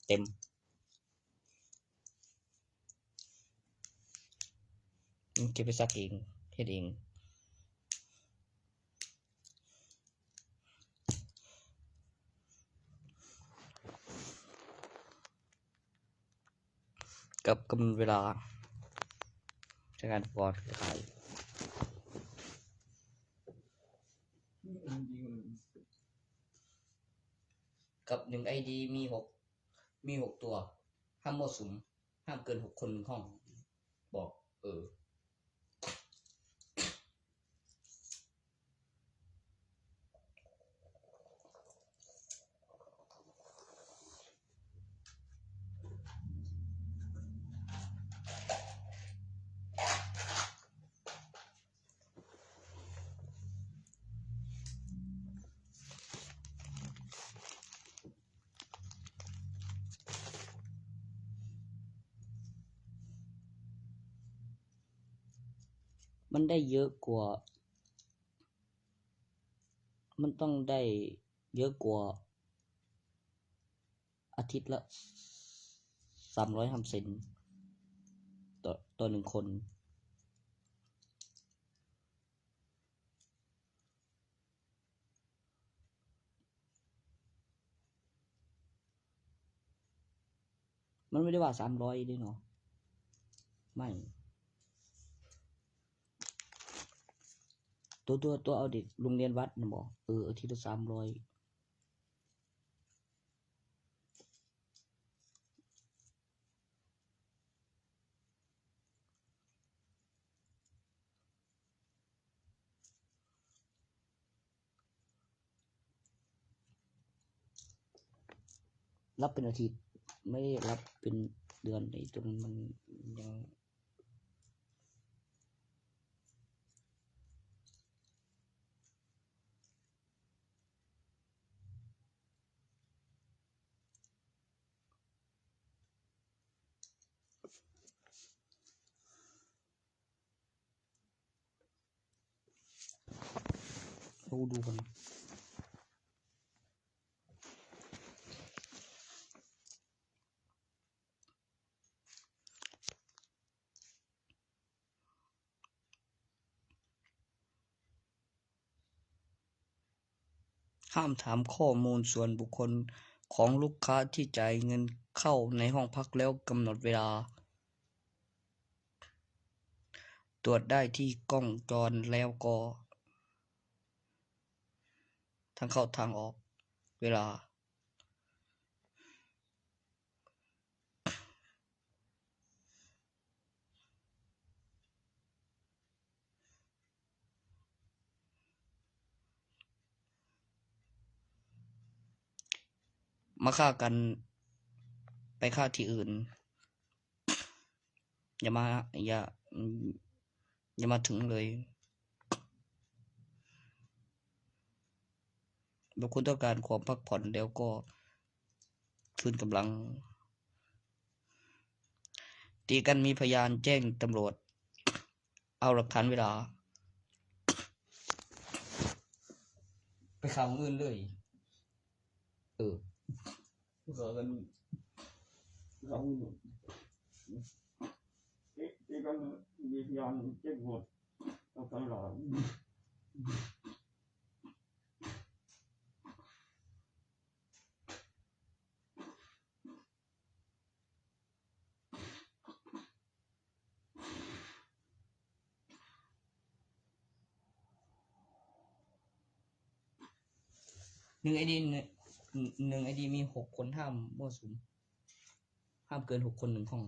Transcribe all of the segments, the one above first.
เต็มเก็บไปซักเองเฮ็ดเองกับกำหนดเวลาใช้งานอุปกรณ์ขายกับ1 ID มี 6 ตัวห้ามมั่วสุมห้ามเกิน6 คน1 ห้องบอกมันได้เยอะกว่ามันต้องได้เยอะกว่าอาทิตย์ละ350 เซนต่อ1 คนมันไม่ได้ว่า300ด้วยเนาะไม่ตัวเอาเด็กโรงเรียนวัดนะบอกอาทิตย์ละ300รับเป็นอาทิตย์ไม่ได้รับเป็นเดือนในจนมันยังดูกันห้ามถามข้อมูลส่วนบุคคลของลูกค้าที่จ่ายเงินเข้าในห้องพักแล้วกำหนดเวลาตรวจได้ที่กล้องจรแล้วก็ทางเข้าทางออกเวลามาฆ่ากันไปฆ่าที่อื่นอย่ามาถึงเลยบางคนต้องการความพักผ่อนแล้วก็คืนกำลังตีกันมีพยานแจ้งตำรวจเอาหลักฐานเวลาไปข่าวเงินเลยขอกันเราตีกันมีพยานแจ้งตำรวจเอาหลักฐานเวลา1 ID มี 6 คนห้ามมั่วสุมห้ามเกิน6 คน1 ห้อง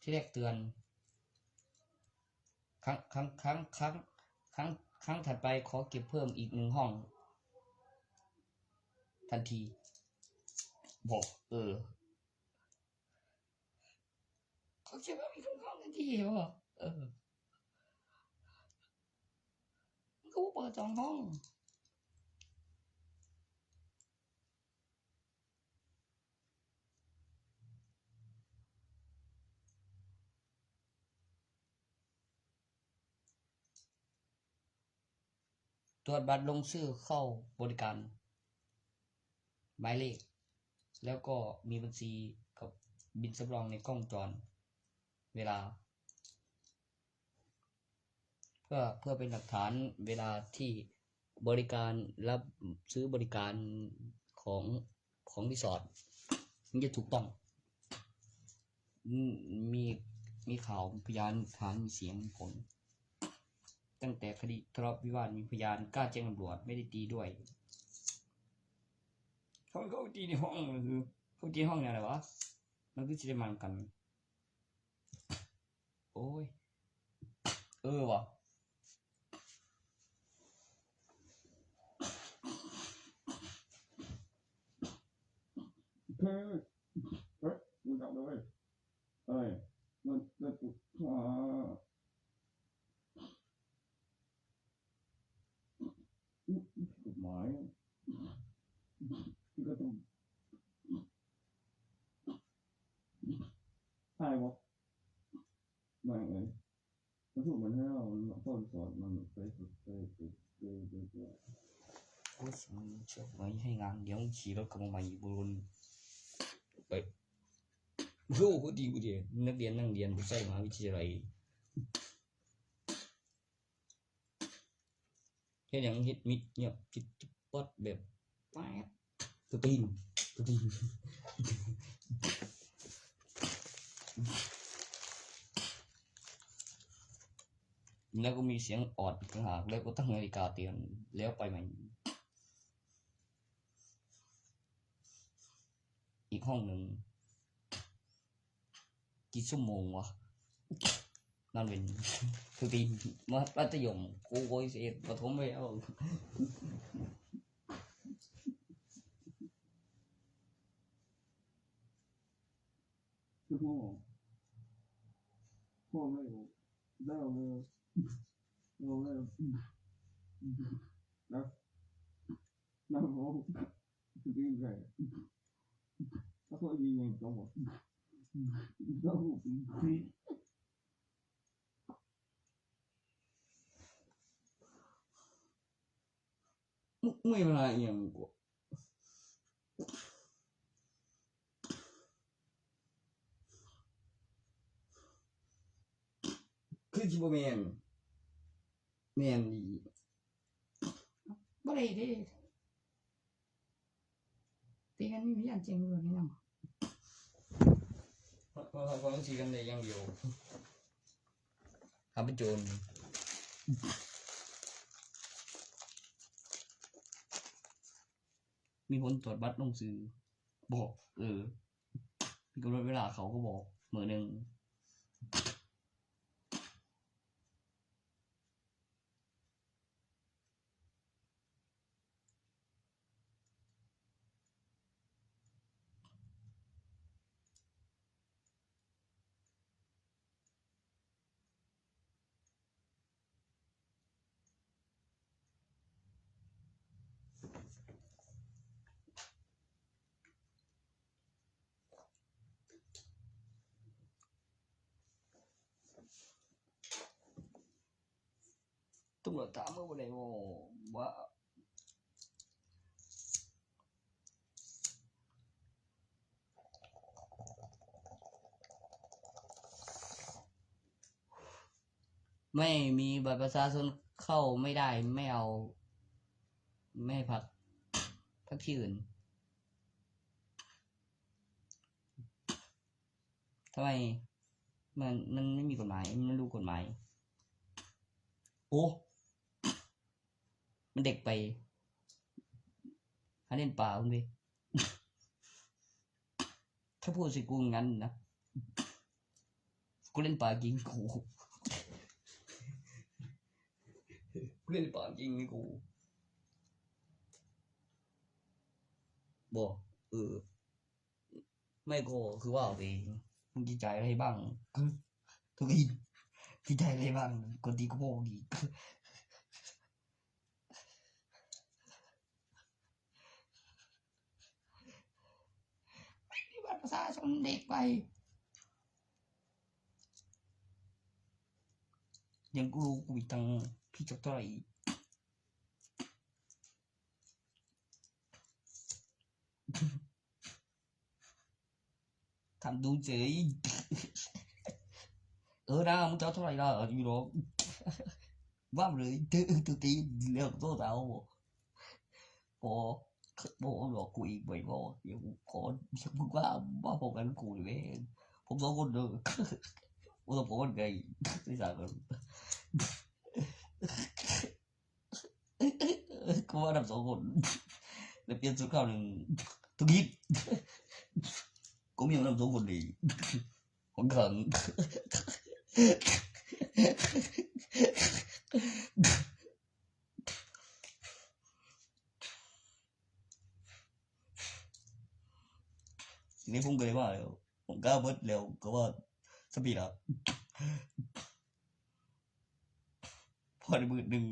ที่แรกเตือนครั้งถัดไปขอเก็บเพิ่มอีก1 ห้องทันทีบอกเขาเก็บเพิ่มอีก1 ห้องทันทีบอกมันก็เปิด2 ห้อง ตรวจบัตรลงชื่อเข้าบริการหมายเลขแล้วก็มีบัญชีกับบินสำรองในกล้องจรเวลาเพื่อเป็นหลักฐานเวลาที่บริการรับซื้อบริการของรีสอร์ทมันจะถูกต้องมีข่าวพยานฐานมีเสียงผลตั้งแต่คดีทะเลาะวิวาทมีพยานกล้าแจ้งตำรวจไม่ได้ตีด้วยเขาตีในห้องคือเขาตีห้องเนี่ยอะไรวะมันคือจะได้มันกันโอ้ยว่ะเฮ้ยมึงจับเลยเอ้ยมันกฎหมายที่ก็ต้องใช่ปะไม่เอ้ยมันถูกมันให้เราต้นสอนมันไปโอ้ยมันเชื่อไว้ให้งานเดี๋ยวขี่รถกระบะมาอยู่บนไปโอ้โหดีกูดีนักเรียนนั่งเรียนผู้ใช้มหาวิทยาลัยเฮ็ดอย่างเฮ็ดมิดเนี่ยจิบปัดแบบแป๊บตัวตีนแล้วก็มีเสียงออดต่างหากแล้วก็ตั้งนาฬิกาเตือนแล้วไปใหม่อีกห้องหนึ่งกี่ชั่วโมงวะนั่นเป็นตัวตีนมัธยมกูโวยเสียประถมไปแล้วคือพ่อไม่ได้เอาเลยเราเลยนะนะพ่อคือดีใจถ้าเขายิงยังต้องบอกต้องที่ไม่เป็นไรอย่างกูคือจิบแมนดีบ่ได้เด้ตีกันมีพยานแจ้งตำรวจให้นำเพราะทีกันได้ยังอยู่ทำเป็นโจรมีผลตรวจบัตรลงสื่อบอกมีกำหนดเวลาเขาก็บอกมื้อหนึ่งตำรวจถามเมื่อวันไหนว่าไม่มีบัตรประชาชนเข้าไม่ได้ไม่เอาไม่ให้พักที่อื่นทำไมมันไม่มีกฎหมายมันรู้กฎหมายโอ้มันเด็กไปหาเล่นป่าคุณพี่ถ้าพูดสิกูงั้นนะกูเล่นป่าจริงกูเล่นป่าจริงนี่กูบอกไม่ก็คือว่าเองมึงจิตใจอะไรบ้างทุกทีจิตใจอะไรบ้างคนตีกูโมกอีกไม่มีบัตรประชาชนเด็กไปยังกูรู้กูมีตังค์พี่จะเท่าไหร่ ทำดูเฉยนะมึงจะเอาเท่าไหร่ล่ะอยู่หรอกว่ามาเลยตัวตีเรื่องตัวเราพอบอกหลอกกูอีกบ่อยบอกเดี๋ยวกูขอมึงว่าพอกันกูเลยเองผมสองคนเด้อผมสองคนไงไม่สากันกูว่าทำสองคนแล้วเปลี่ยนสุดข้าวหนึ่งทุกยิบกูมีทำสองคนดีคนขังทีนี้ผมก็เลยว่าผมก้าวเบิดเร็วก็ว่าสปีดอ่ะพอในมือหนึ่ง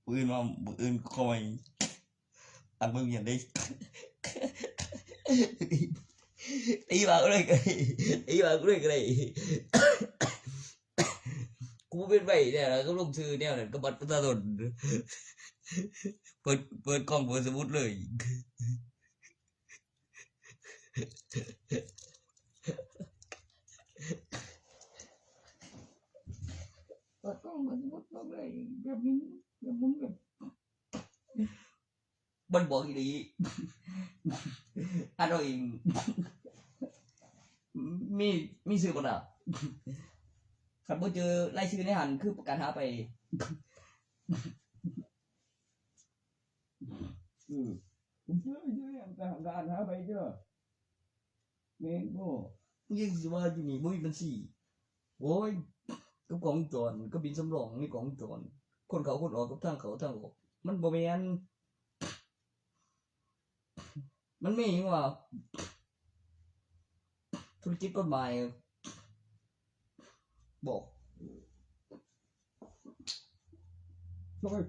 ปืนมาปืนคอยอันมึงอย่างได้ตีบากูเลยตีบากูเลยก็ได้กูเป็นไปเนี่ยก็ลงชื่อเนี่ยก็บัตรประชาชนเปิดกล้องเปิดสมุดเลยเปิดกล้องมันมุดลงเลยแบบนี้แบบมุนแบบ มันบอกอีดีอันเราเองมีสื่อบ่ล่ะคันบ่เจอรายชื่อในหันคือประกาศหาไป ผมเชื่ออย่างการหาไปเชื่อเมงโก้ ยังสิว่าอยู่นี่บ่มีบัญชีโอ้ยกับกองจรก็บินสำรองนี่กองจรคนเขาคนออกกับทางเขาทางออกมันบ่แม่นมันมีว่าธุรกิจกฎหมายบอก ช่วย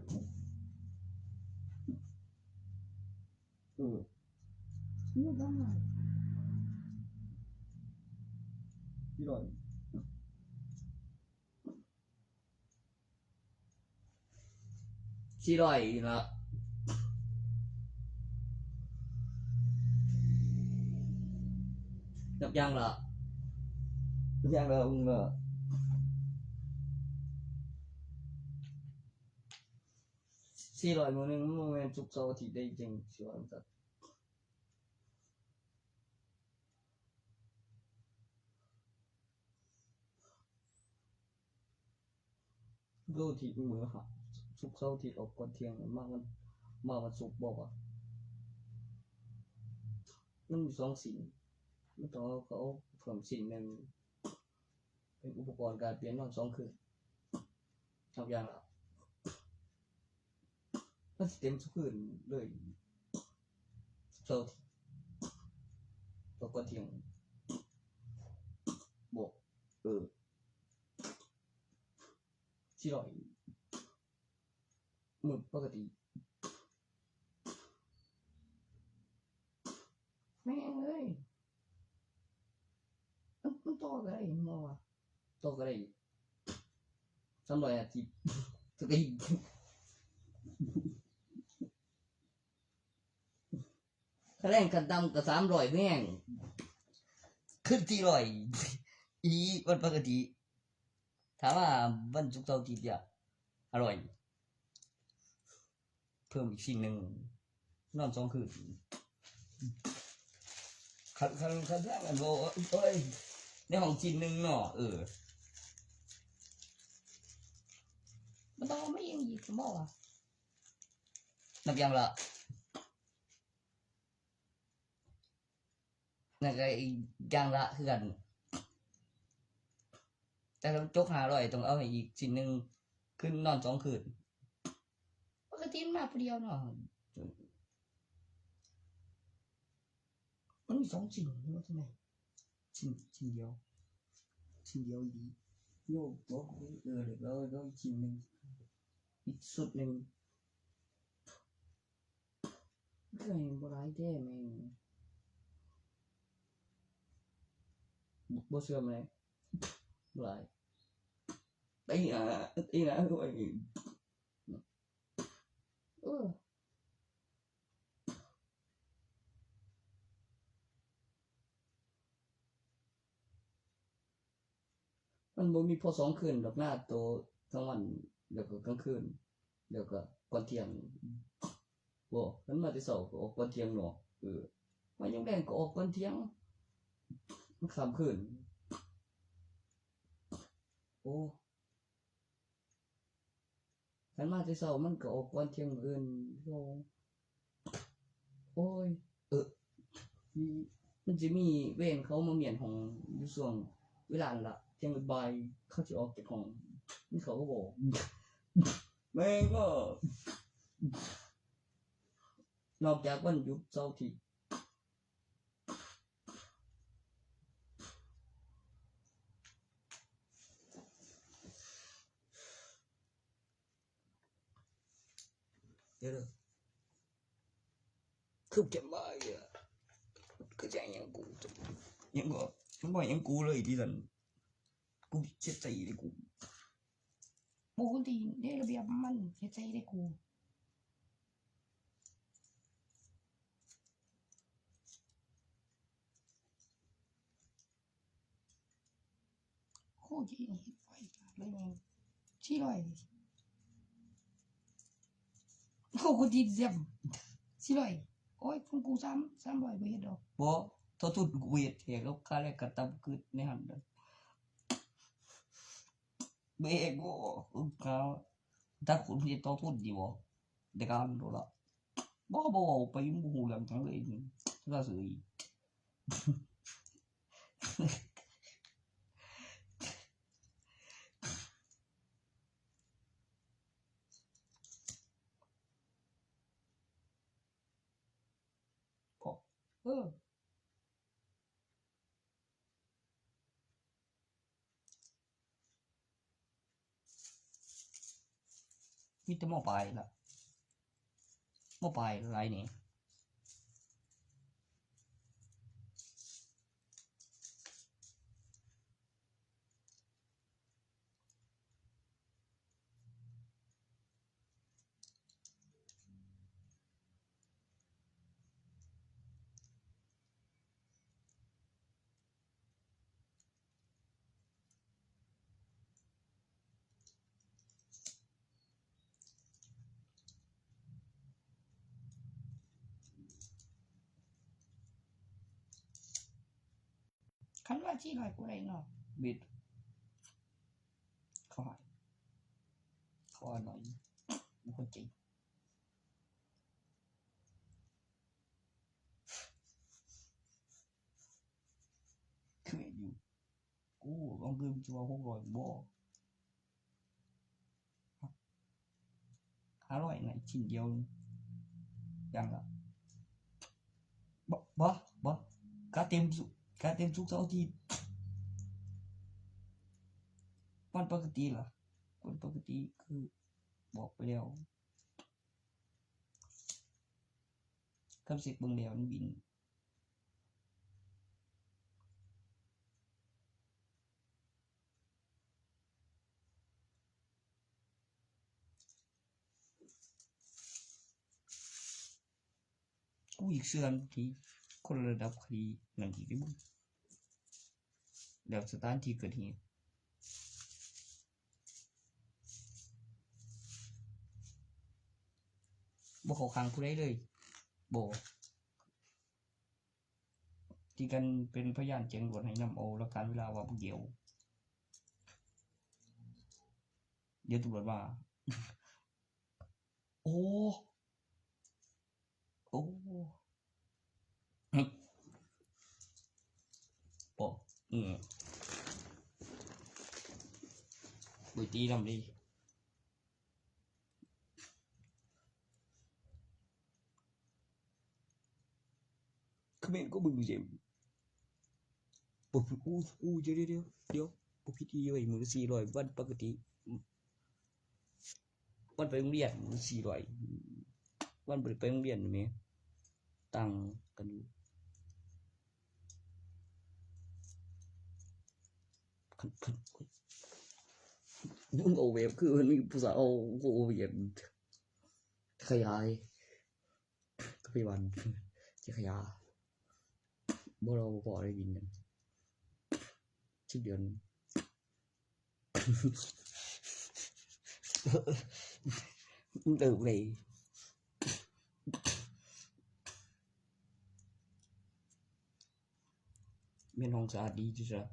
นี่ก็มา พี่หน่อย 400นี่ล่ะนับยังล่ะยังล่ะมึงล่ะ400มื้อนึงมันบ่แม่นศุกร์เสาร์อาทิตย์ได้จริงสิว่าจังโลที่มื้อหาศุกร์เสาร์อาทิตย์ออกก่อนเที่ยงมาวันศุกร์บ่วะมันมี2สิ่งมันต้องเอาเขาเพิ่มสิ่งหนึงเป็นอุปกรณ์การเปลี่ยนนอน2คืนนับยังล่ะมันสิเต็มทุกคืนเลยเสาร์อาทิตย์ออกก่อนเที่ยงบ่400มื้อปกติ แม่งเลยมันโตอะไรมอวะ ตัวก็ได้300อาทิตย์ทุกทีคะแนนกันต่ำก็300แม่งขึ้น400อีวันปกติถามว่าวันศุกร์เสาร์อาทิตย์เนี่ยอร่อยเพิ่มอีกสิ่งหนึ่งนอน2คืนคันแรกกันบอกเอ้ยในห้องชิ้นหนึ่งเนาะมันต้องไม่ยังอีกมอวะ นับยังละนั่นก็อีกอย่างละคือกันแต่ต้องจก500ต้องเอาให้อีกชิ้นหนึ่งขึ้นนอน2คืน ปกติมันมาผู้เดียวเนาะ มันมี2ชิ้นว่าทำไมชิ้นเดียวดีโยกบอกเดี๋ยวแล้วอีกชิ้นหนึ่งอีกสุดหนึ่ง เคยบ่ร้ายแท้แม่ง บ่เชื่อไหมบ่หลายตีนะด้วย เออ มันบ่มีพอสองคืนดอกหน้าโตกลางวันแล้วก็กลางคืนแล้วก็ก่อนเที่ยงบ่มันมาแต่เช้าก็ออกก่อนเที่ยงเนาะมันยังแรงก็ออกก่อนเที่ยงมันข้ามคืนโอ้คันมาแต่เช้ามันก็ออกก่อนเที่ยงมื้ออื่นโอ้ยมีมันสิมีเวรเขามาเมียนห้องอยู่ช่วงเวลานั่นล่ะเที่ยงบ่ายเขาสิออกจากห้องมันเขาก็บอกแม่งก็นอกจากวันหยุดเสาร์อาทิตย์เดี๋ยวคือจะมาอ่ะก็จะยังกูยังก็มันบ่ยังกูเลยที่นั่นกูเสียใจเลยกู ปกติในระเบียบมันเฮ็ดใจได้กูโคตรเฮ็ดไว้เลยแม่งชี้ร้อยเขาก็ดีเสียมชี้ร้อยโอ้ยของกู300บ่เฮ็ดดอก บ่ทอทุนกูเฮ็ดแท้กับค่าแรงขั้นต่ำคือในหันนั่นเบกบ่เขาถ้าคุณสิต่อทุนดีบ่ในการโดละบ่ไปบ่ฮู้เรื่องจังเลยถ้าซื้ออีกเออมีแต่หม้อปลายล่ะหม้อปลายหลายนี่คันว่าชี้ร้อยกูได้เนาะ บิดเขาให้เขาหน่อยบ่เข้าใจคืออยู่กูลองดื่มจัว600บ่500ไหนชิ้นเดียวยังละบ่กาเต็มทุกเสาร์อาทิตย์วันปกติล่ะวันปกติคือบอกไปแล้วคำเสร็จเบิ่งแล้วมันบินกูอีกเสื่อมที่คนระดับคดีนั่นอีกได้บุแล้วสถานที่เกิดเหตุบ่เข้าข้างผู้ใดเลยบ่ที่กันเป็นพยานแจ้งตำรวจให้นำเอาหลักฐานเวลาว่าบ่เกี่ยวเดี๋ยวตำรวจว่า โอ้บ่บ่ตีนำดิคือแม่นก็บึงเจ็บบ่เดี๋ยวบ่ผิดอีไว้มื้อ400วันปกติวันไปโรงเรียนมื้อ400วันบ่ได้ไปโรงเรียนแหมต่างกันอยู่คันมึงเอาเวฟคือมันมีผู้สาวกูเอาเวฟขยายก็ไปวันจะขยายบ่เราบ่ได้บินกัน10 เดือน Được vậy. Bên hông xa đi chứ sao?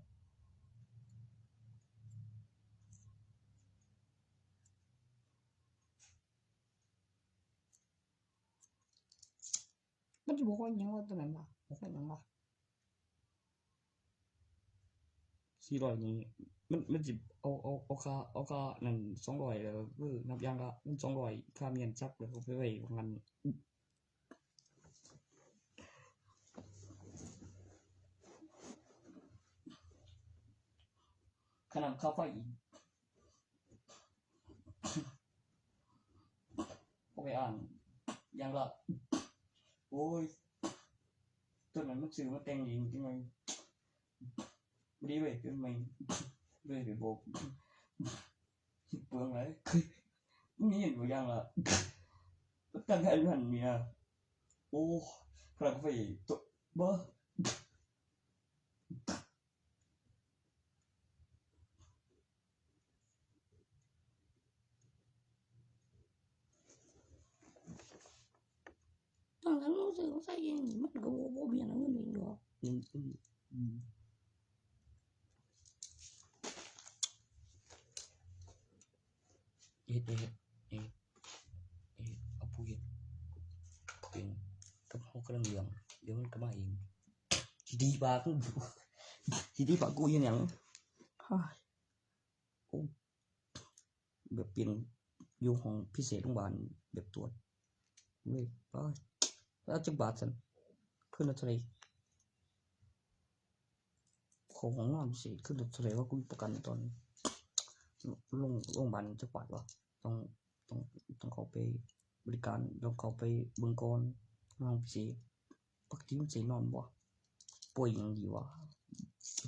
มันจะบอกว่ายังว่าตัวนั้นล่ะบอกว่ายังล่ะ 400นี่มันสิเอาค่านั่น200แล้วคือนับอย่างละมัน200ค่าเมียนจักแล้วก็ไปไว้ของมันขนาดค่าไฟอีกเอาไปอ่านอย่างละโอ้ยตัวนั้นมันซื้อมาแต่งเองจริงไหมดีเว้ยจนไม่เลยไปโบกเปลืองเลยมีเห็นตัวอย่างละตั้งแต่หันเมียโอ้พลังไฟตัวบ้า ตอนนั้นรู้สึกว่าใส่เองมันก็บ่เบียนเงินเองดอก เอ็ดเอาผู้เฮ็ดเป็นกับเฮากำลังเลี้ยงเดี๋ยวมันก็มาเองสิดีปากกูสิดีปากกูอีหยังฮ่าโอ้แบบเป็นอยู่ห้องพิเศษโรงพยาบาลแบบตรวจเว้ยป้าแล้วจักบาทซั่นคืนละเท่าไหร่ของห้องนอนพิเศษคืนละเท่าไหร่ว่ากูมีประกันตอนโรงพยาบาลจักบาทวะต้องต้องเข้าไปบริการต้องเข้าไปเบิ่งก่อนห้องพิเศษปกติมันสินอนบ่ป่วยหยังดีวะ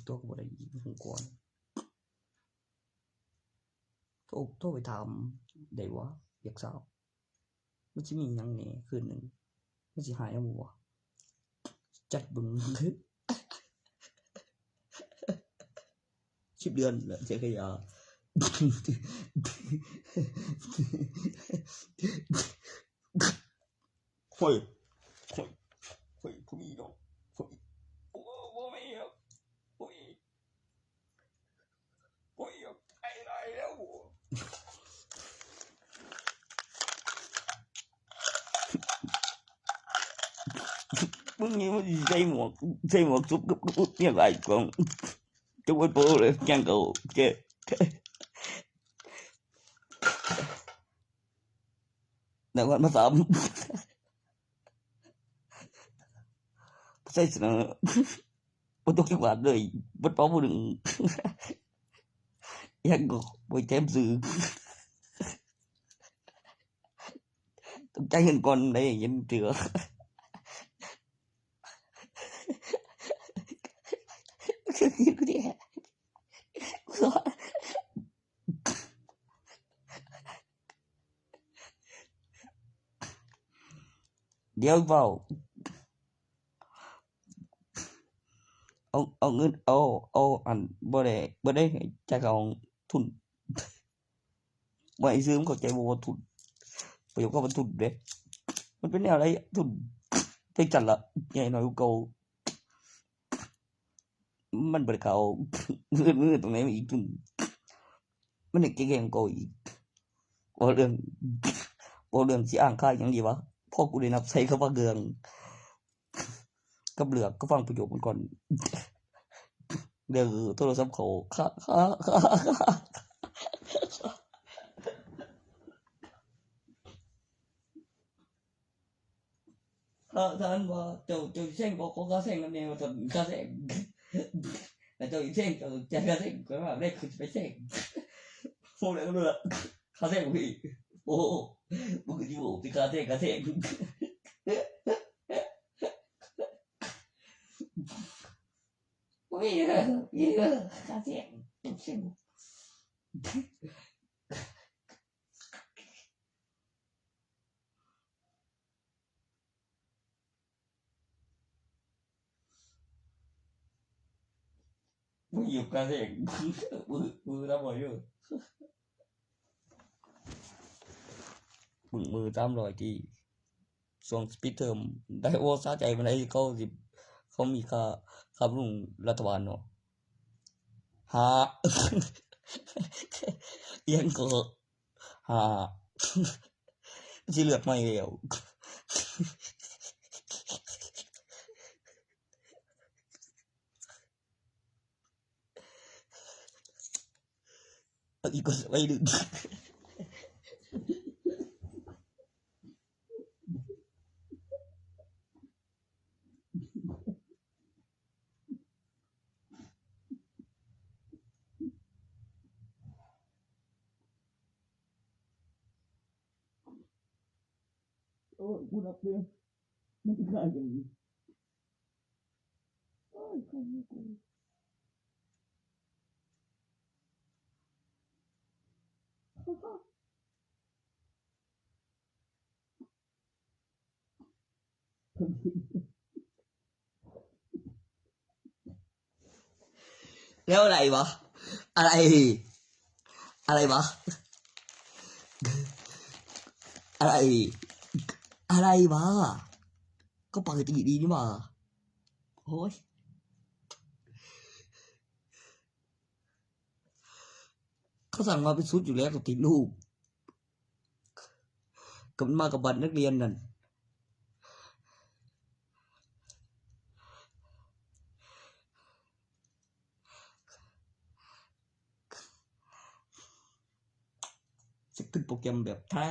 ตัวก็บ่ได้หูก่อนโทรไปถามได้วะอยากทราบมันสิมีหยังแหน่คืนหนึงมันสิหายเอาบ่วะจัดเบิ่ง 10 เดือนแล้วเสียขยะ Thôi Thôi đâu Thôi Bố mày đâu Thôi Ai lại đâu Bố nghe mà dây một chút cúp như vậy còn chú bố bố lại chăn cầu kìa Đừng có nó sớm Saya senang untuk các đời bất báo vô đừng yang ngọc với chém dư tôi cháy hơn con đây nhìn chưa đeo vào ông anh bữa đây chắc ông thun vậy dương có chạy bộ thun bây giờ có thun đấyมันเป็นแนวอะไรทุนเพลงจันละใหญ่หน่อยกูเก่ามันบริเก่ามือตรงไหนมาอีกทุนมันเด็กเก่งกูอีกว่าเรื่องสิอ่างค่ายอย่างดีวะพ่อกูได้นับใช้คำว่าเกืองกับเหลือกก็ฟังประโยคมันก่อนเดี๋ยวโทรศัพท์เขาท่านว่าเจ้าเส้นบอกเขาเส้นกันเองว่าตอนเขาเส้นแต่เจ้าเส้นเจ้าจะเขาเส้นก็ว่าได้คือไปเส้นโซ่เลยก็เลยเขาเส้นพี่โอ้มึงก็จะบอกที่เขาเส้นUi giời, cá diện, đúng xinh. Ui giời, cá diện, bự ra rồi rồi. มือ300ที่ช่วงปิดเทอมได้โอ้สะใจปานใดเขามีค่าบำรุงรัฐบาลเนาะหา เอียงก็หา สิเลือกใหม่แล้วอีกก็ไว้ดึงโอ้ยกูรับเรื่องมันจะได้อย่างนี้โอ้ยใครไม่กูแล้วอะไรวะอะไรวะอะไรวะก็ปกติดีนี่หว่าโอ้ยเขาสั่งมาเป็นชุดอยู่แล้วก็ติดรูปก็มันมากับบัตรนักเรียนนั่นจะขึ้นโปรแกรมแบบแท้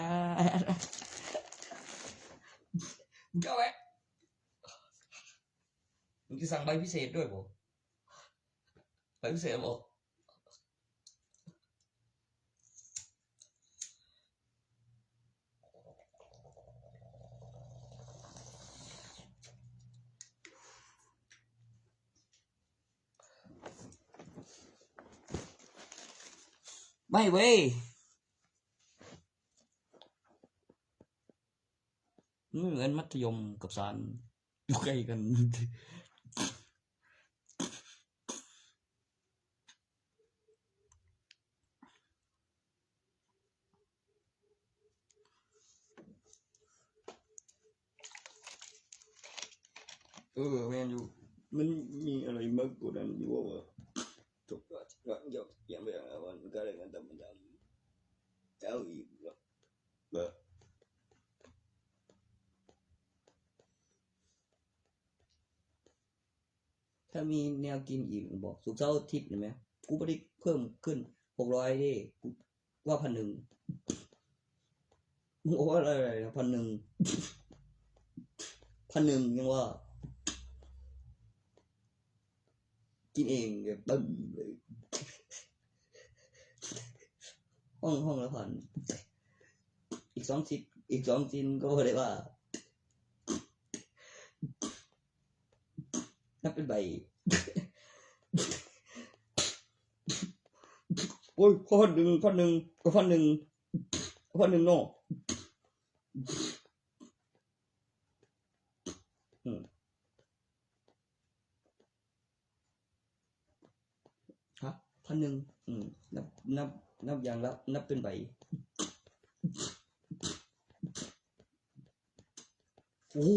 เจ้าแหละมึงจะสั่งใบพิเศษด้วยบ่ใบพิเศษบ่ไม่เว้ยเหมือนมัธยมกับศาลอยู่ใกล้กันแม่นอยู่มันมีอะไรมากกว่านั้นอยู่ว่าทุกอย่างอย่างแบบวันก็เลยกันธรรมดาเอาอีกแล้วถ้ามีแนวกินอีกบอกศุกร์เสาร์อาทิตย์เห็นมั้ยกูบ่ได้เพิ่มขึ้น600เด้กูว่า 1,000 มึงว่าอะไรนะ 1,000 ยังว่ากินเองแบบตึ้มเลยห้องละ1,000อีก2ชิ้นก็บ่ได้ว่านับเป็นใบโอ้ย1,000ก็1,000เนาะฮะ 1,000 นับอย่างละนับเป็นใบโอ้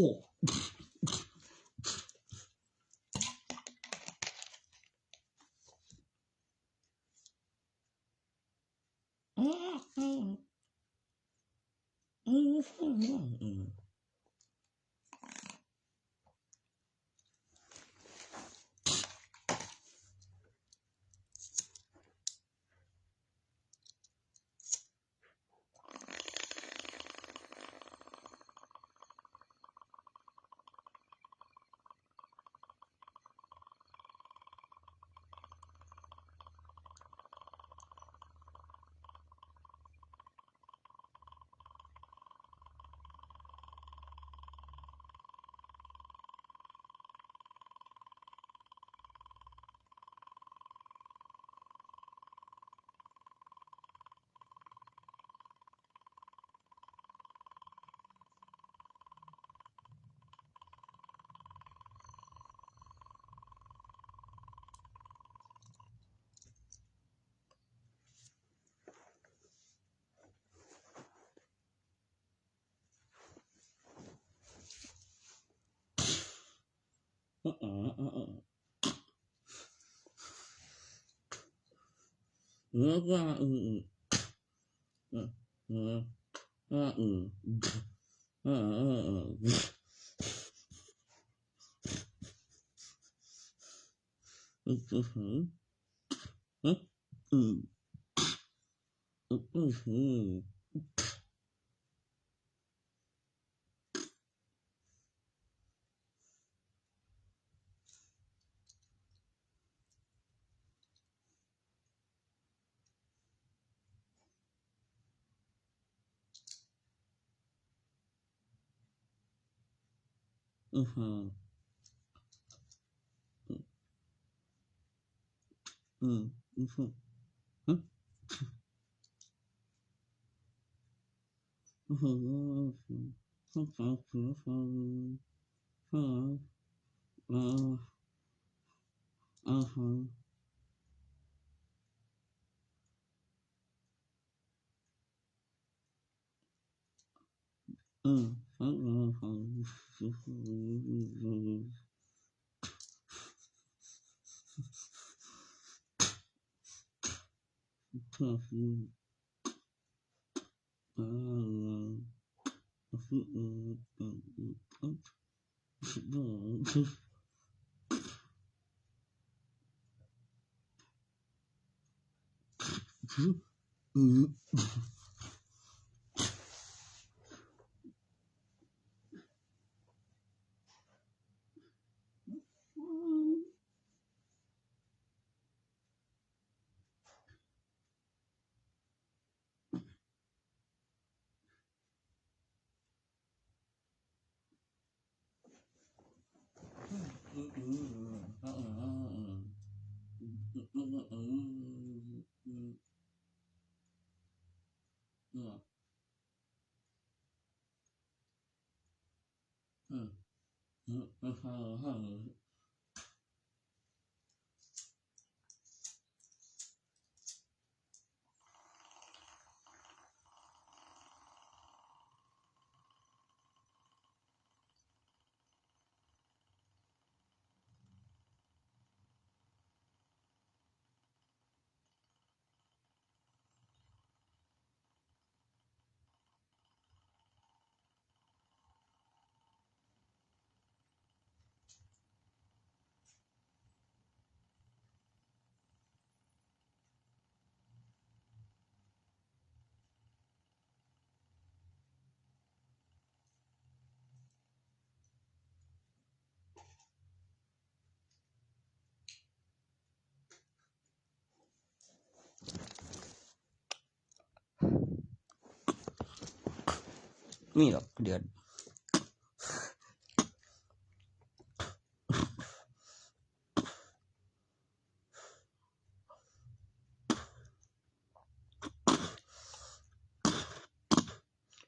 มีหรอกเดือน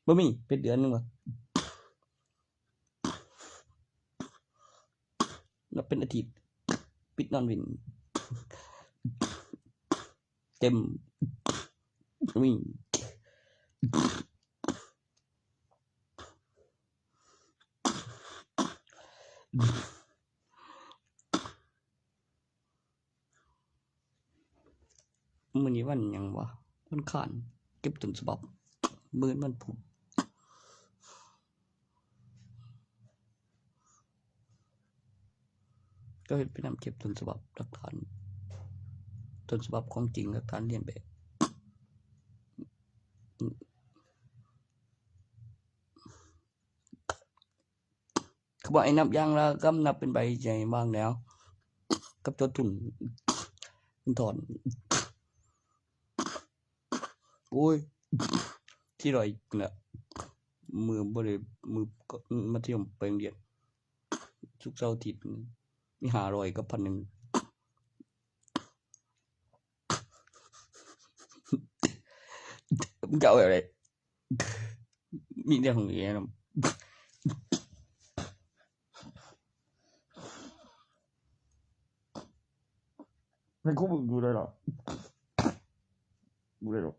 บ่มีเป็นเดือนนึงว่ะแล้วเป็นอาทิตย์ปิดนอนวินเต็มมีมื้อนี้วันหยังวะวันค้านเก็บต้นฉบับมื้อวันพุธก็เฮ็ดไปนำเก็บต้นฉบับหลักฐานต้นฉบับของจริงหลักฐานเลียนแบบเขาบอกไอ้นับอย่างละกำนับเป็นใบใหญ่บ้างแล้วกับตัวทุนถอนโอ้ยที่ร้อยน่ะมือบ่ได้มือมัธยมไปโรงเรียนศุกร์เสาร์อาทิตย์มี500กับ 1,000 มึงจะเอาอะไรมีแต่ของแกนำมันก็ดูได้หรอดูได้หรอ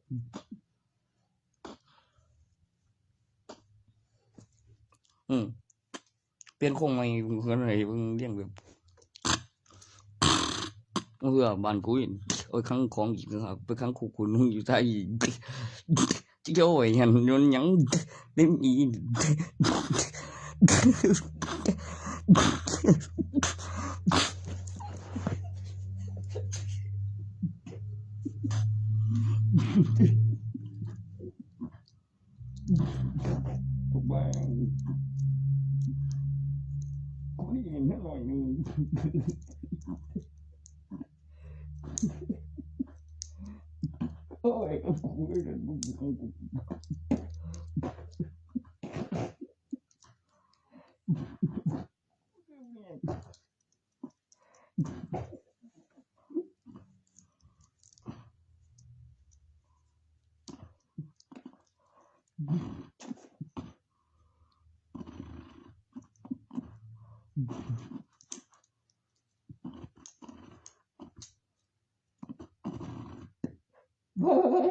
เปลี่ยนโครงใหม่เพิ่นให้เบิ่งเรียงแบบ บ้านกูนี่โอ้ยครั้งของอีกครับไปครั้งคุกคุณมึงอยู่ไทยจิโอ้ยหันยนหยังเต็มอีกูบ้างกูนี่เห็นอร่อยนึงโอ้ยกูไม่ได้มึงกูเฮ้ย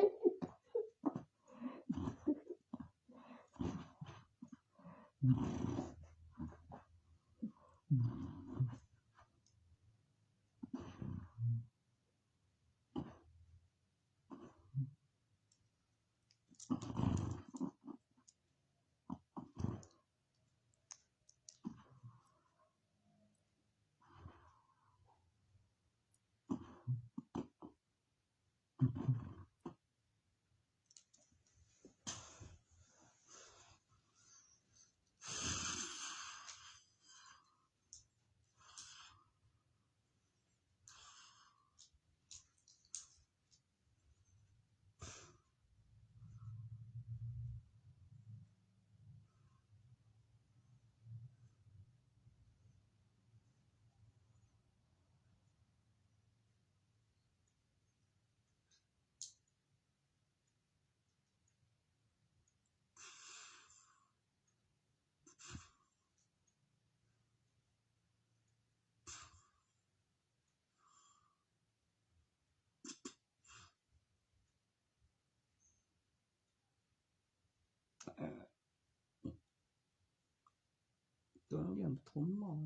ตัวเรียนผมมอง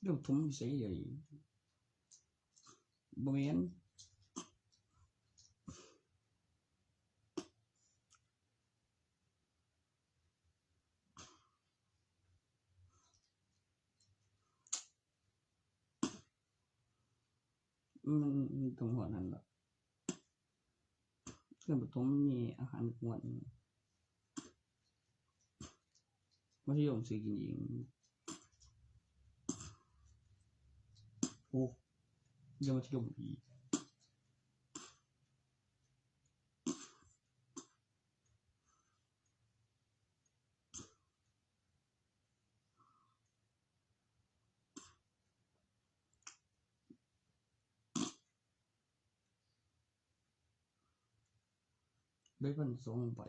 เรื่องผมใส่ใหญ่บ่แม่นมันตรงหัวนั้นล่ะเรื่องผมมีอาหารกวนมัธยมซื้อกินเองโอ้ยังมัธยมอีกได้พัน2ใบ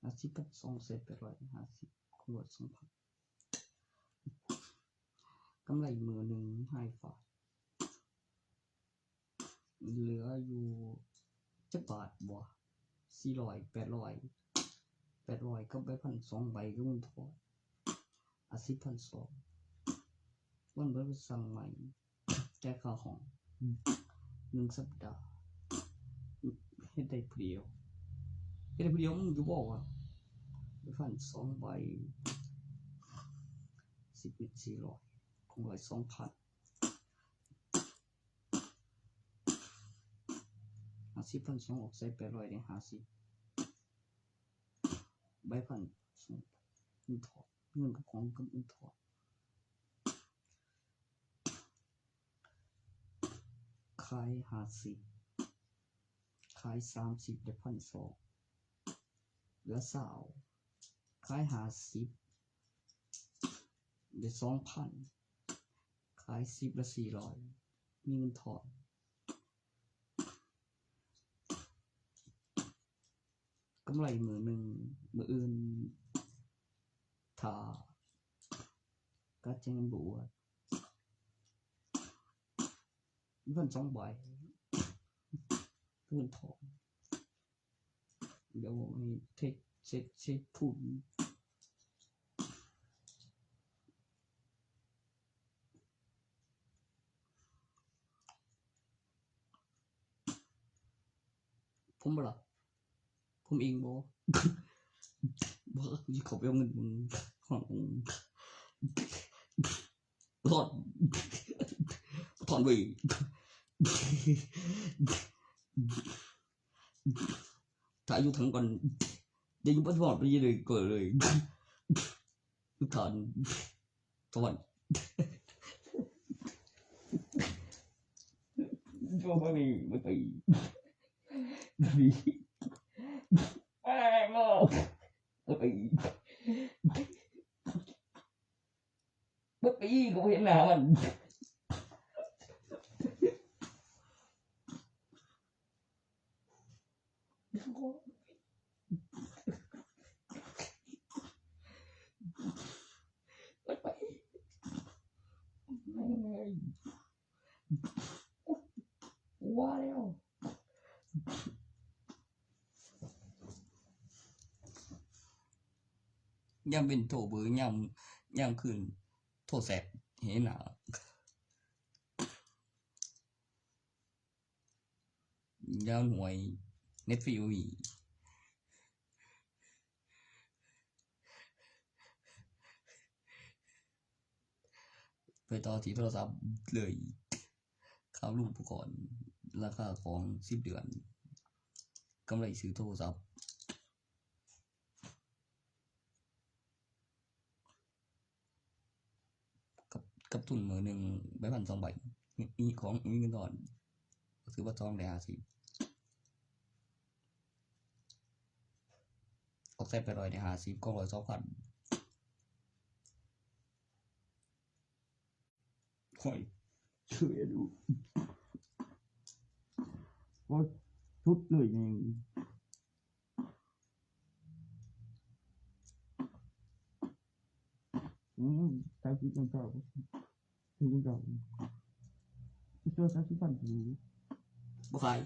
50,250ขวด 2,000 กำไรมือหนึ่งให้ฝากเหลืออยู่จักบาทบ่400 800ก็ไป1,200 ใบก็มันพอ10,200วันเบิดสั่งใหม่แต่ค่าห้อง1สัปดาห์เฮ็ดได้ผู้เดียวมึงอยู่บ่วะ1,200 ใบ10,400ของ1,200,00050,200ออกใส่800ได้50ใบ1,200เงินถอดเงินกับของกับเงินถอดขาย50ขาย30ได้ 1,200 เหลือ20ขาย50ได้ 2,000 ขาย10ละ400มีเงินถอนกำไรมือหนึ่งมืออื่นถ้าก็แจ้งบวช1,200 ใบเงินถอนเดี๋ยวให้เช็คพูด ผมบ่ล่ะผมเองบ่บ่สิเขาไปเอาเงินมึงของถอนถอนไปถ้าอายุถึงก่อนเดี๋ยวบ่ถอนไปเลยก็เลยถอนถอน cho bởi vì vì à ngô bởi vì bất kỳ cũng hiện nào mìnhว่าแล้ว ยามเป็นโทรเบอร์ยามคืนโทรแสบเห็นหน้าย้อนหวยเน็ตฟรีวีไปต่อที่โทรศัพท์เลยข้าวลุงผู้ก่อนราคาของ10 เดือนกำไรซื้อโทรศัพท์กับทุนมือหนึ่งใบพัน2 ใบมีของมีเงินตอนซื้อว่าจองได้50ออกใส่ไป100ได้50ก็100 2,000khỏi chửi đủ có chút lười này sao chỉ con trò thì con trò cho sao chỉ phần gì บ่ขาย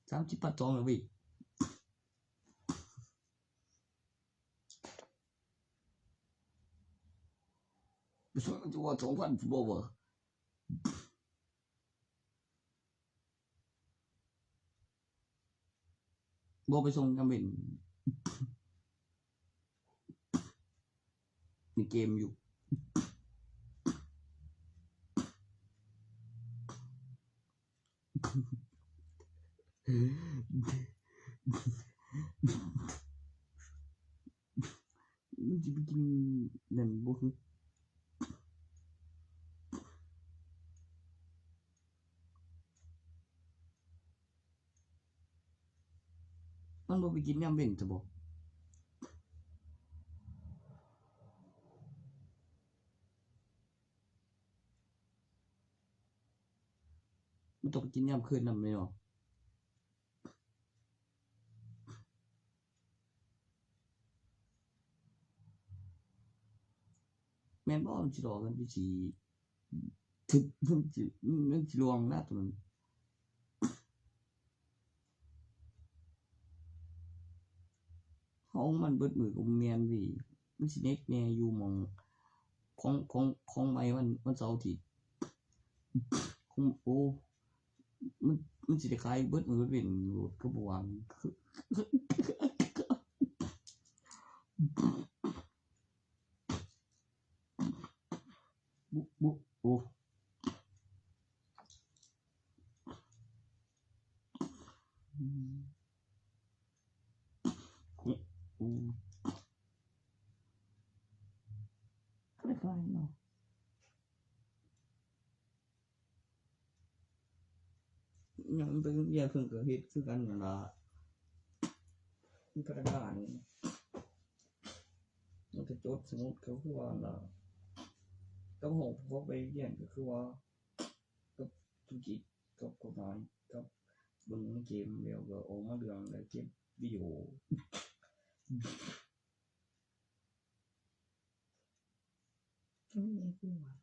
30 บาทจองเลยพี่ไปช่วยมันตัว2,000บ่ไปส่งกันเป็นมีเกมอยู่มันจะไปกินนั่นบ่คือมันบ่ไปกินยามเว้นจะบ่มันต้องไปกินยามคืนนำเลยเนาะแม่นบ่มันสิรอกันสิถึกมันสิลวงนะตัวนั้นห้องมันเบิดมือก็บ่แม่นเว้ยมันสิเน็กแน่อยู่หม้องของใหม่วันเสาร์อาทิตย์โอ้มันสิได้ขายเบิดมือเบิดเว้นโลดก็บ่ว่างบุโอ้โอ้ก็ได้ขายเนาะยังเป็นอย่าเพิ่งเกิดเหตุคือกันนั่นล่ะมันก็ได้บ้านมันก็จดสมมุติเขาคือว่าล่ะต้องหกพกไปเรียนก็คือว่ากับธุรกิจกับกฎหมายกับเบิ่งเกมแล้วก็ออกมาเรื่องแล้วเก็บวิดีโอไม่มีคู่อ่ะ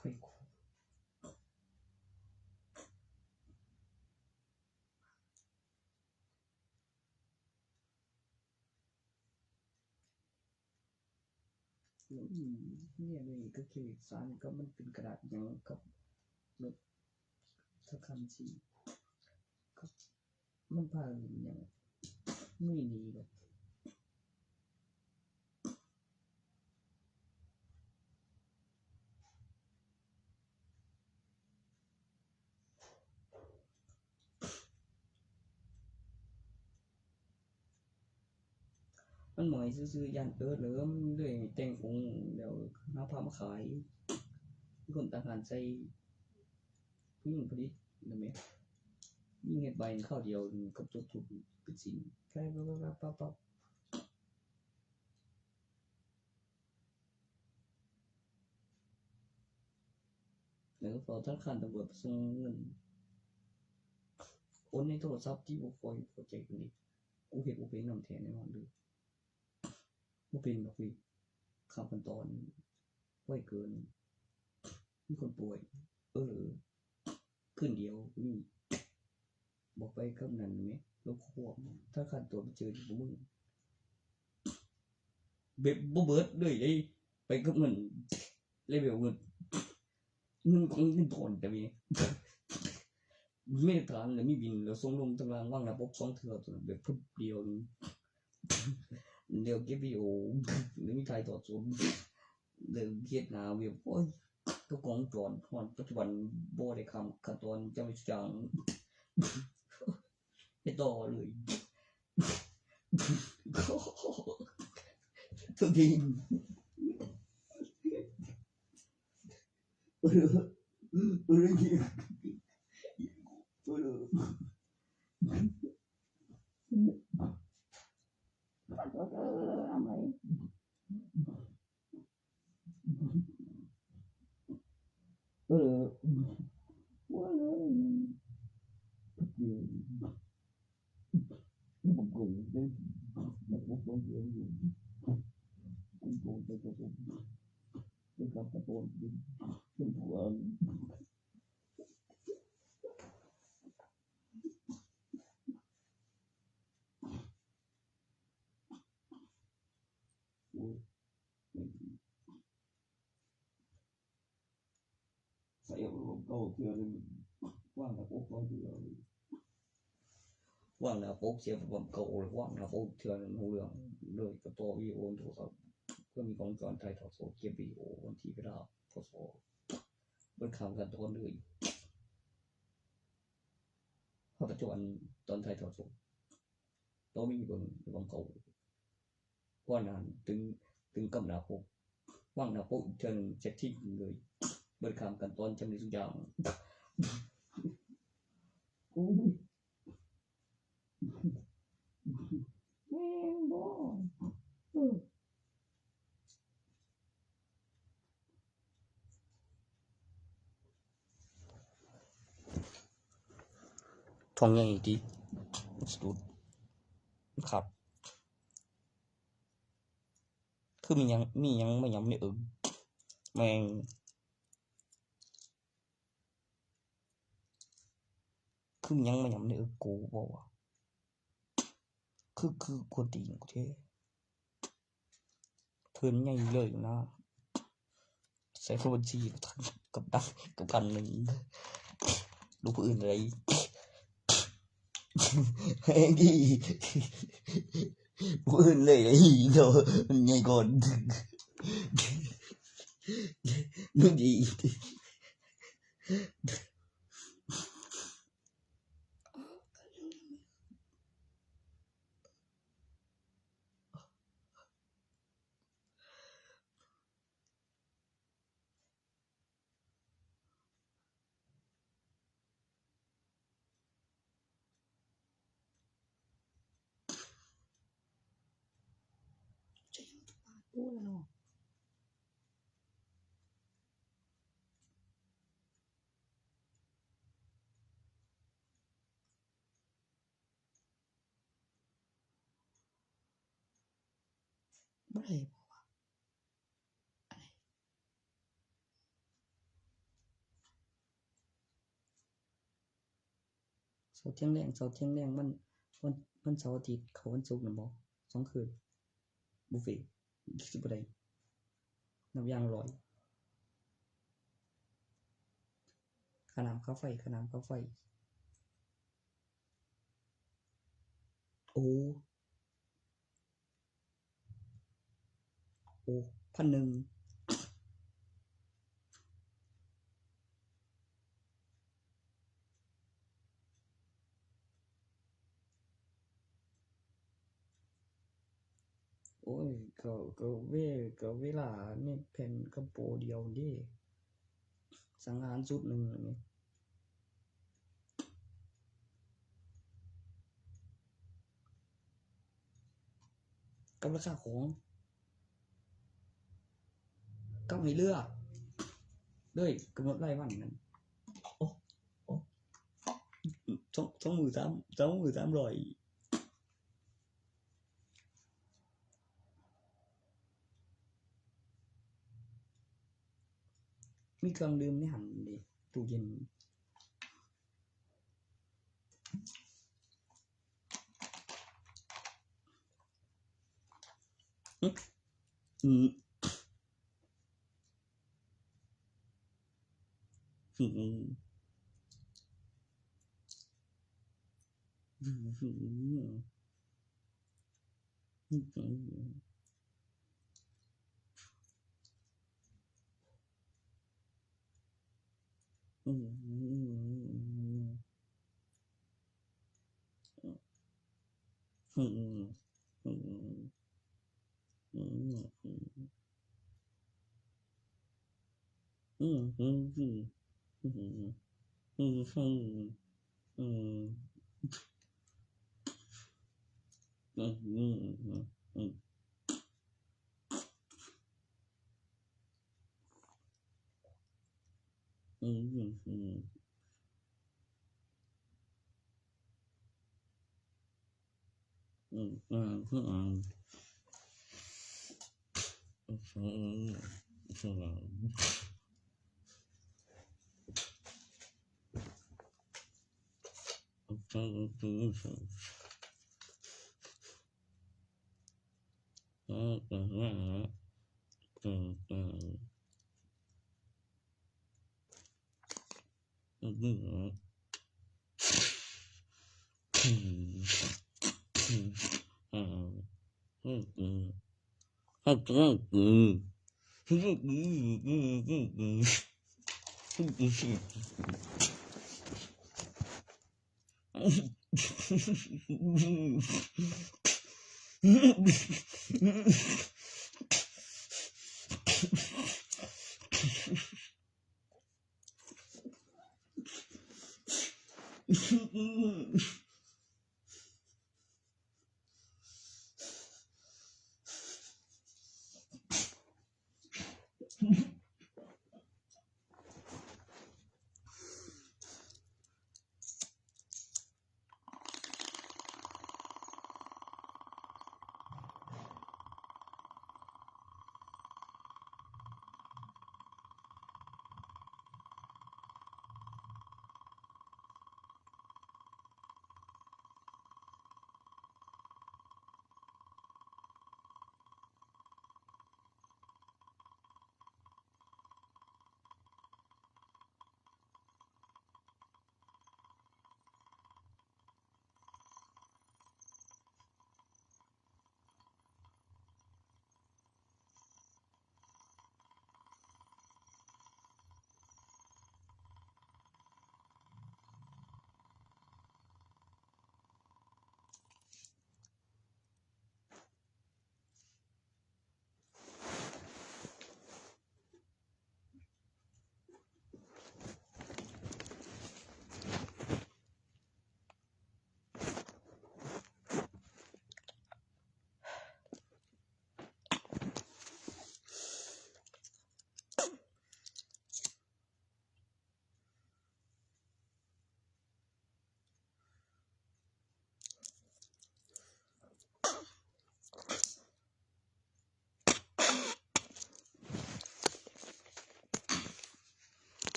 ค่อยคูเนี่ยนี่ก็คือเอกสารก็มันเป็นกระดาษหยังกับรถถ้าคันสิก็มันพาหยังมีนี่แบบมันหมอยซื่อๆยันเอิดเลยมันเลยแต่งองค์เดี๋ยวหาพามาขายมีคนต่างหารใส่ผู้หญิงพอดีนั่นแหมยิ่งเฮ็ดใบข้าวเดียวกับจดทุกเป็นสิ่งแค่ปั๊บแล้วพอธนาคารตำรวจส่งเงินโอนในโทรศัพท์ที่บ่ค่อยเข้าใจกันนี่กูเฮ็ดบ่เป็นนำแท้แน่นอนเลยบ่เป็นดอกพี่ข้ามขั้นตอนไวเกินมีคนป่วยคืนเดียวนี่บอกไปกับนั้นแหมแล้วควบถ้าคันตัวไปเจอที่บ่มึงแบบบ่เบิดเลยไอ้ไปกับเงินเลเวลเงินของเงินถอนแต่มีไม่ทานแล้วมีบินแล้วส่งลงตารางว่างระบบ2เทื่อตัวแบบพึบเดียวเดี๋ยวเก็บวิดีโอแล้วมีถ่ายทอดสดเดี๋ยวเฮ็ดหน้าเว็บโอ้ยทุกของจอนฮอดปัจจุบันบ่ได้คำขั้นตอนจำจังไปต่อเลยทุกทีใส่เอาเก่าเทื่อนึงว่างระบบ2เทื่อว่างระบบเสียบ่เก่าว่างระบบเทื่อนึงรู้เรื่องเลยก็ต่อวิดีโอโทรศัพท์เพื่อมีของจอนถ่ายทอดสดเก็บวิดีโอวันที่เวลาพศเบิดข้ามขั้นตอนเลยเพราะปัจจุบันตอนถ่ายทอดสดต้องมีเบิ่งเก่าว่านานถึงกำหน้าปกว่างหน้าปกเทื่อนึงเช็คที่เลยเบิดข้ามขั้นตอนจำได้ทุกอย่างโอ้ยแม่งบ่ท้องใหญ่ติสุดครับคือมีหยังไม่ยำในแม่งคือมีหยังมาย่ำในกูบ่วะคือคนตีนกูแท้เพิ่นใหญ่เลยนะใส่บัญชีกับดังกับพันหนึ่งดูผู้อื่นอะไรเฮ้ยดีผู้อื่นเลยไอ้เดี๋ยวมันใหญ่ก่อนดูดีพูดแล้วเนาะบ่ได้ เสาร์เที่ยงแรงวันเสาร์อาทิตย์เข้าวันศุกร์น่ะบ่2คืนบุฟเฟ่ต์สิบ่ได้น้ำยาง100ค่าน้ำค่าไฟโอ้1,000โอ้ยก็เวลานี่แผ่นกับโปรเดียวเด้สั่งอาหารชุดหนึงนี่กับราคาของกับให้เลือกเลยกำหนดรายวันนั้นโอ้2มื้อ300มีเครื่องดื่มในหันเด้ตู้เย็น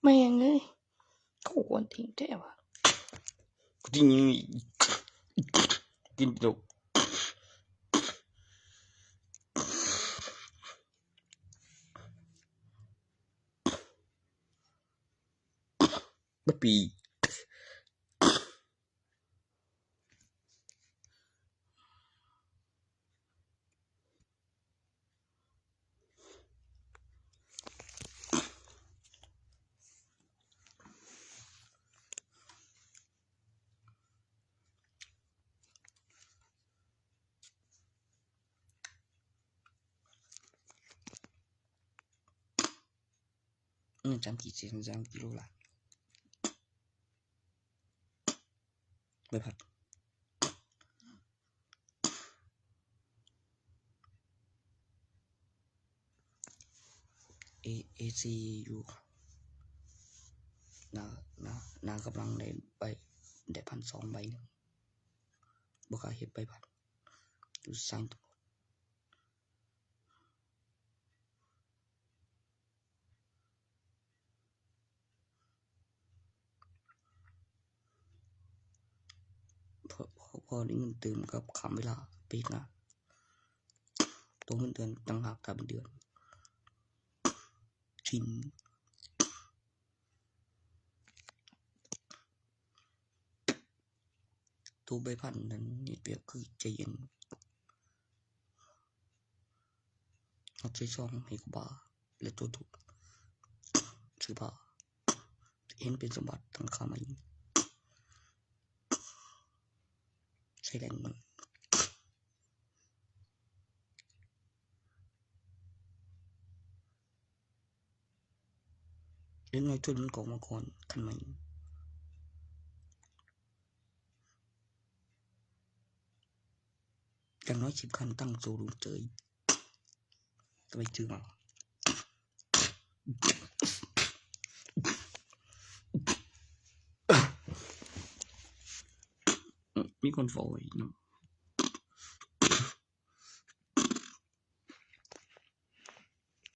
ม่งเอ้ยเขาควรทิ้งแท้ว่ะ จริงกินดุบะปี3 กิโลละใบผัดAC อยู่นากำลังได้1,200 ใบหนึ่งบ่กล้าเฮ็ดใบผัดอยู่สร้างตัวพอได้เงินเติมกับคำเวลาไปเฮ็ดงานตัวเงินเดือนต่างหากถ้าเป็นเดือนชินตัวใบพันนั้นนี่เปรียบคือใจเย็นเอาใจช่องให้กูบาและตัวถูกซื้อบาเห็นเป็นสมบัติทั้งคำนี้ใช้แรงมือเล่นน้อยทุนมันกองมาก่อนคันไหมอย่างน้อย10 คันตั้งโซลูเจยจะไปจื้อมามีคนฟอยเนาะ